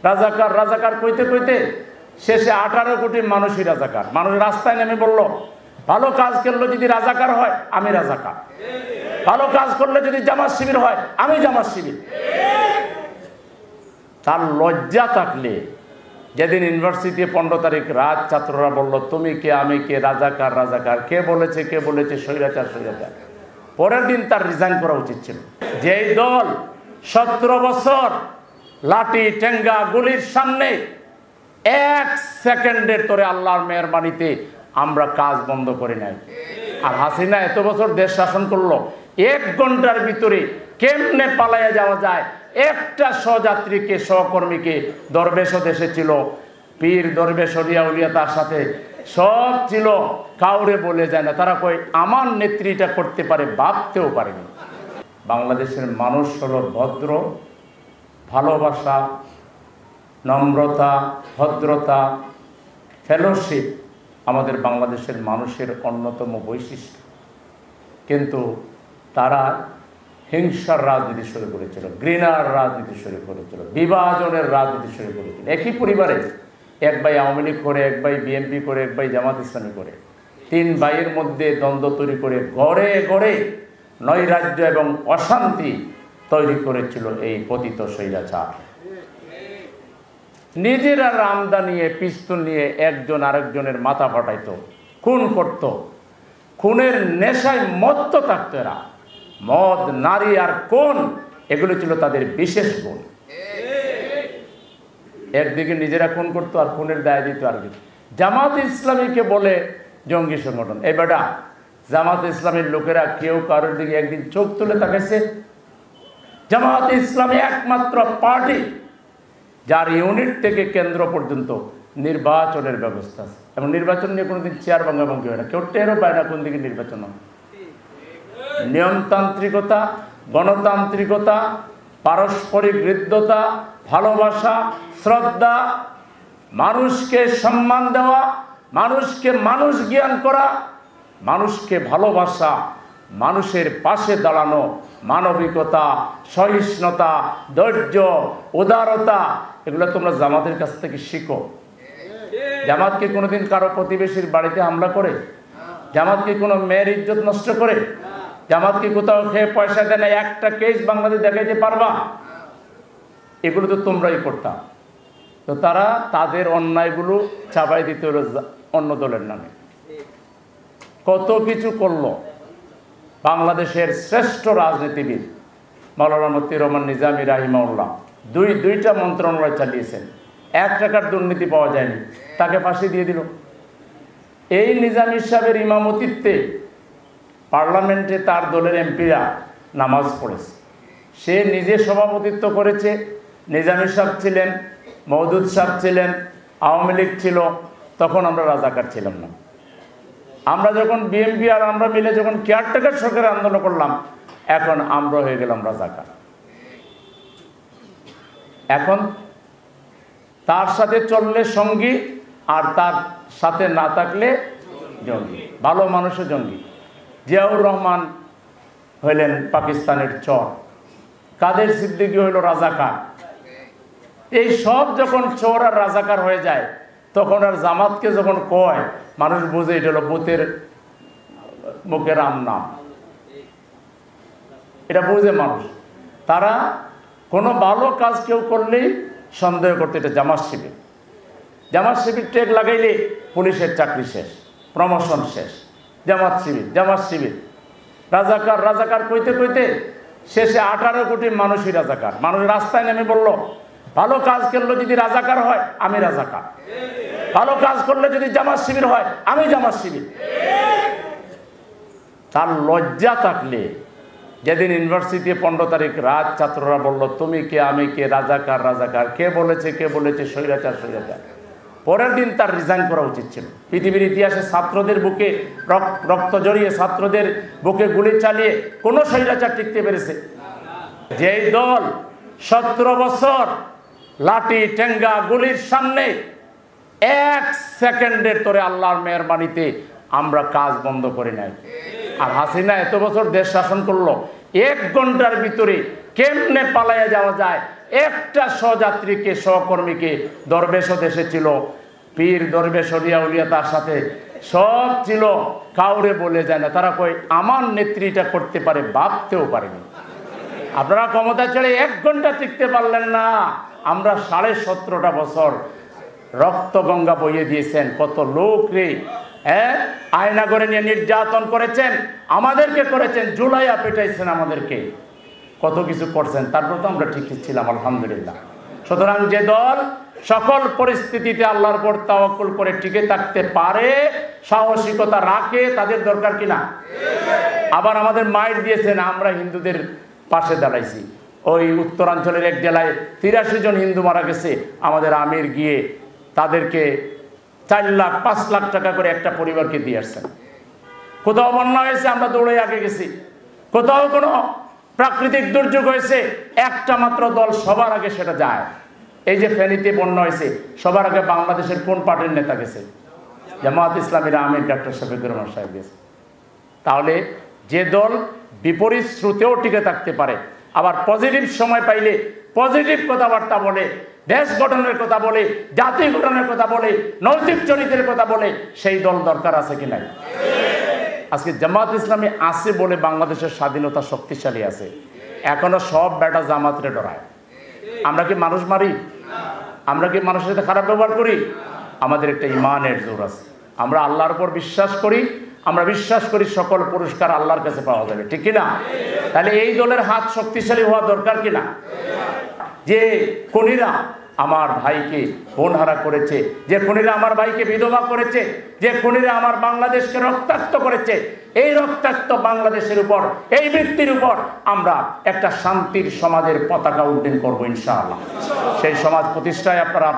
রাজাকার রাজাকার কইতে কইতে শেষে 18 কোটি মানুষই রাজাকার। মানুষ রাস্তায় নেমে বলল, ভালো কাজ করলে যদি রাজাকার হয় আমি রাজাকার, ভালো কাজ করলে যদি জামাত শিবির হয় আমি জামাত শিবির। তার লজ্জা থাকলে যেদিন ইউনিভার্সিটি 15 তারিখ রাত ছাত্ররা বলল তুমি কে আমি কে, রাজাকার রাজাকার, কে বলেছে স্বৈরাচার স্বৈরাচার, পরের দিন তার রিজাইন করা উচিত ছিল। যেই দল 17 বছর লাঠি ঠেঙ্গা গুলির সামনে 1 সেকেন্ডের তোরে আল্লাহর মেহেরবানিতে আমরা কাজ বন্ধ করে নাই। আর হাসিনা এত বছর দেশ শাসন করলো, 1 ঘন্টার ভিতরে কেমনে পালাইয়া যাওয়া যায়, একটা সহযাত্রীকে সহকর্মীকে, দরবেশও দেশে ছিল, পীর দরবেশ অলিয়া উলিয়া তার সাথে সব ছিল, কাউরে বলে যায় না। তারা কই আমার নেত্রীটা করতে পারে, ভাবতেও পারেনি। বাংলাদেশের মানুষ হলো ভদ্র, ভালোবাসা, নম্রতা, ভদ্রতা, ফেলোশিপ আমাদের বাংলাদেশের মানুষের অন্যতম বৈশিষ্ট্য। কিন্তু তারা হিংসার রাজনীতি শুরু করেছিল, ঘৃণার রাজনীতি শুরু করেছিল, বিভাজনের রাজনীতি শুরু করেছিল। একই পরিবারে এক ভাই আওয়ামী লীগ করে, এক ভাই বিএনপি করে, এক ভাই জামাত ইসলামী করে, 3 ভাইয়ের মধ্যে দ্বন্দ্ব তৈরি করে গড়ে গড়ে নৈরাজ্য এবং অশান্তি তৈরি করেছিল এই পতিত স্বৈরাচার। নিজেরা রামদা নিয়ে, পিস্তল নিয়ে একজন আরেকজনের মাথা ফাটাইত, খুন করত, খুনের নেশায় মত্ত থাকতো এরা। মদ, নারী আর কোন, এগুলো ছিল তাদের বিশেষ গুণ। একদিকে নিজেরা খুন করতো আর খুনের দায় দিত আর কিছু। জামাত ইসলামীকে বলে জঙ্গি সংগঠন। এই বেটা, জামাত ইসলামের লোকেরা কেউ কারোর দিকে একদিন চোখ তুলে তাকাইছে? জামাত ইসলামী একমাত্র পার্টি যার ইউনিট থেকে কেন্দ্র পর্যন্ত নির্বাচনের ব্যবস্থা আছে, এবং নির্বাচন নিয়ে কোনোদিন চেয়ার ভাঙাভাঙি হয় না, কেউ টেরও পায় না কোন দিকে নির্বাচন হয়। নিয়মতান্ত্রিকতা, গণতান্ত্রিকতা, পারস্পরিক হৃদ্যতা, ভালোবাসা, শ্রদ্ধা, মানুষকে সম্মান দেওয়া, মানুষকে মানুষ জ্ঞান করা, মানুষকে ভালোবাসা, মানুষের পাশে দাঁড়ানো, মানবিকতা, সহিষ্ণুতা, ধৈর্য, উদারতা, এগুলো তোমরা জামাতের কাছ থেকে শিখো। জামাত কি কোনোদিন কারো প্রতিবেশীর বাড়িতে হামলা করে? জামাত কি কোনো মেয়ের ইজ্জত নষ্ট করে? জামাত কি কোথাও খেয়ে পয়সা দেয় না? একটা কেস বাংলাদেশ দেখাইতে পারবা? এগুলো তো তোমরাই করতাম। তো তারা তাদের অন্যায়গুলো চাপাই দিতে হলো অন্য দলের নামে। কত কিছু করলো। বাংলাদেশের শ্রেষ্ঠ রাজনীতিবিদ মাওলানা মতিউর রহমান নিজামী রাহিমাহুল্লাহ দুইটা মন্ত্রণালয় চালিয়েছেন, 1 টাকার দুর্নীতি পাওয়া যায়নি, তাকে ফাঁসি দিয়ে দিল। এই নিজামী সাহেবের ইমামতিত্বে পার্লামেন্টে তার দলের এমপিরা নামাজ পড়েছে, সে নিজে সভাপতিত্ব করেছে। নিজামী সাহেব ছিলেন, মওদুদ সাহেব ছিলেন, আওয়ামী লীগ ছিল, তখন আমরা রাজাকার ছিলাম না। আমরা যখন বিএনপি আর আমরা মিলে যখন কেয়ারটেকার সরকারের আন্দোলন করলাম, এখন আমরা হয়ে গেলাম রাজাকার। এখন তার সাথে চললে সঙ্গী, আর তার সাথে না থাকলে জঙ্গি। ভালো মানুষও জঙ্গি। জিয়াউর রহমান হইলেন পাকিস্তানের চর, কাদের সিদ্দিকী হইল রাজাকার। এই সব যখন চোর আর রাজাকার হয়ে যায়, তখন আর জামাতকে যখন কয়, মানুষ বুঝে এটা হলো ভূতের মুখে রাম নাম, এটা বুঝে মানুষ। তারা কোনো ভালো কাজ কেউ করলেই সন্দেহ করতে, এটা জামাত শিবির। জামাত শিবির ট্যাগ লাগাইলে পুলিশের চাকরি শেষ, প্রমোশন শেষ। জামাত শিবির, জামাত শিবির, রাজাকার রাজাকার কইতে কইতে শেষে 18 কোটি মানুষই রাজাকার। মানুষ রাস্তায় নেমে বলল, ভালো কাজ করলে যদি রাজাকার হয় আমি রাজাকার, ভালো কাজ করলে যদি জামাত শিবির হয় আমি জামাত শিবির। তার লজ্জা থাকলে যেদিন ইউনিভার্সিটি 15 তারিখ রাত ছাত্ররা বলল তুমি কে আমি কে, রাজাকার রাজাকার, কে বলেছে স্বৈরাচার স্বৈরাচার, পরের দিন তার রিজাইন করা উচিত ছিল। পৃথিবীর ইতিহাসে ছাত্রদের বুকে রক্ত জড়িয়ে, ছাত্রদের বুকে গুলি চালিয়ে কোনো স্বৈরাচার টিকতে পেরেছে? যেই দল 17 বছর লাঠি ঠেঙ্গা গুলির সামনে 1 সেকেন্ডের তোরে আল্লাহর মেহেরবানিতে আমরা কাজ বন্ধ করে নাই। আর হাসিনা এত বছর দেশ শাসন করলো, 1 ঘন্টার ভিতরে কেমনে পালাইয়া যাওয়া যায়। একটা সহযাত্রীকে সহকর্মীকে দরবেশও দেশে ছিল, পীর দরবেশ অলিয়া উলিয়া তার সাথে সব ছিল, কাউরে বলে যায় না। তারা কই আমার নেত্রীটা করতে পারে, ভাবতেও পারেনি। আপনারা ক্ষমতা ছেড়ে 1 ঘন্টা টিকতে পারলেন না। আমরা 17.5 বছর রক্ত গঙ্গা বইয়ে দিয়েছেন, কত লোক রে আয়না করে নিয়ে নির্যাতন করেছেন, আমাদেরকে করেছেন, জুলাইয়া পেটাইছেন আমাদেরকে, কত কিছু করছেন, তারপর তো আমরা ঠিক ছিলাম আলহামদুলিল্লাহ। সুতরাং যে দল সকল পরিস্থিতিতে আল্লাহর উপর তাওয়াক্কুল করে টিকে থাকতে পারে, সাহসিকতা রাখে, তাদের দরকার কিনা। আবার আমাদের মাইর দিয়েছেন, আমরা হিন্দুদের পাশে দাঁড়াইছি। ওই উত্তরাঞ্চলের এক জেলায় 83 জন হিন্দু মারা গেছে, আমাদের আমির গিয়ে তাদেরকে 4 লাখ 5 লাখ টাকা করে একটা পরিবারকে দিয়ে আসছেন। কোথাও বন্যা হয়েছে, আমরা দৌড়ে আগে গেছি। কোথাও কোনো প্রাকৃতিক দুর্যোগ হয়েছে, একটা মাত্র দল সবার আগে সেটা যায়। এই যে ফেনীতে বন্যা হয়েছে, সবার আগে বাংলাদেশের কোন পার্টির নেতা গেছে? জামাত ইসলামীর আমির ডক্টর শফিকুর রহমান সাহেব গেছে। তাহলে যে দল বিপরীত স্রোতেও টিকে থাকতে পারে, আবার পজিটিভ সময় পাইলে পজিটিভ কথাবার্তা বলে, দেশ গঠনের কথা বলে, জাতি গঠনের কথা বলে, নৈতিক চরিত্রের কথা বলে, সেই দল দরকার আছে কি নাই? আজকে জামাত ইসলামী আছে বলে বাংলাদেশের স্বাধীনতা শক্তিশালী আছে। এখনো সব বেটা জামাতরে ডরায়। আমরা কি মানুষ মারি? আমরা কি মানুষের সাথে খারাপ ব্যবহার করি? আমাদের একটা ইমানের জোর আছে। আমরা আল্লাহর উপর বিশ্বাস করি, আমরা বিশ্বাস করি সকল পুরস্কার আল্লাহর কাছে পাওয়া যাবে, ঠিক কিনা? তাহলে এই দলের হাত শক্তিশালী হওয়া দরকার কিনা? যে খুনিরা আমার ভাইকে বোনহারা করেছে, যে খুনিরা আমার ভাইকে বিধবা করেছে, যে খুনিরা আমার বাংলাদেশকে রক্তাক্ত করেছে, এই রক্তাক্ত বাংলাদেশের উপর, এই ব্যক্তির উপর আমরা একটা শান্তির সমাজের পতাকা উড্ডীন করবো ইনশাআল্লাহ। সেই সমাজ প্রতিষ্ঠায় আপনারা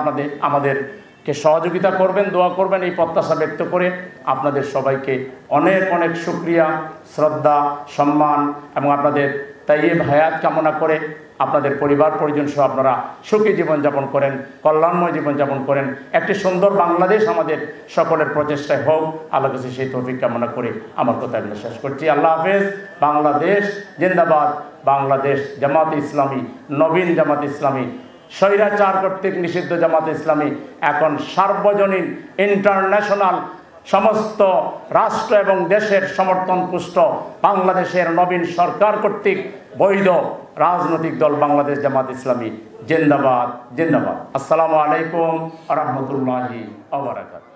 আমাদেরকে সহযোগিতা করবেন, দোয়া করবেন, এই প্রত্যাশা ব্যক্ত করে আপনাদের সবাইকে অনেক অনেক শুকরিয়া, শ্রদ্ধা, সম্মান এবং আপনাদের তাইয়্যিব হায়াত কামনা করে আপনাদের পরিবার পরিজন সহ আপনারা সুখী জীবনযাপন করেন, কল্যাণময় জীবনযাপন করেন, একটি সুন্দর বাংলাদেশ আমাদের সকলের প্রচেষ্টায় হোক। আল্লাহ কাছে সেই তৌফিক কামনা করে আমার কথা আমি শেষ করছি। আল্লাহ হাফেজ। বাংলাদেশ জিন্দাবাদ। বাংলাদেশ জামাত ইসলামী, নবীন জামাত ইসলামী, স্বৈরাচার কর্তৃক নিষিদ্ধ জামাত ইসলামী এখন সার্বজনীন ইন্টারন্যাশনাল সমস্ত রাষ্ট্র এবং দেশের সমর্থন পুষ্ট বাংলাদেশের নবীন সরকার কর্তৃক বৈধ রাজনৈতিক দল বাংলাদেশ জামাত ইসলামী জিন্দাবাদ জিন্দাবাদ। আসসালামু আলাইকুম ওয়া রাহমাতুল্লাহি ওয়া বারাকাতুহু।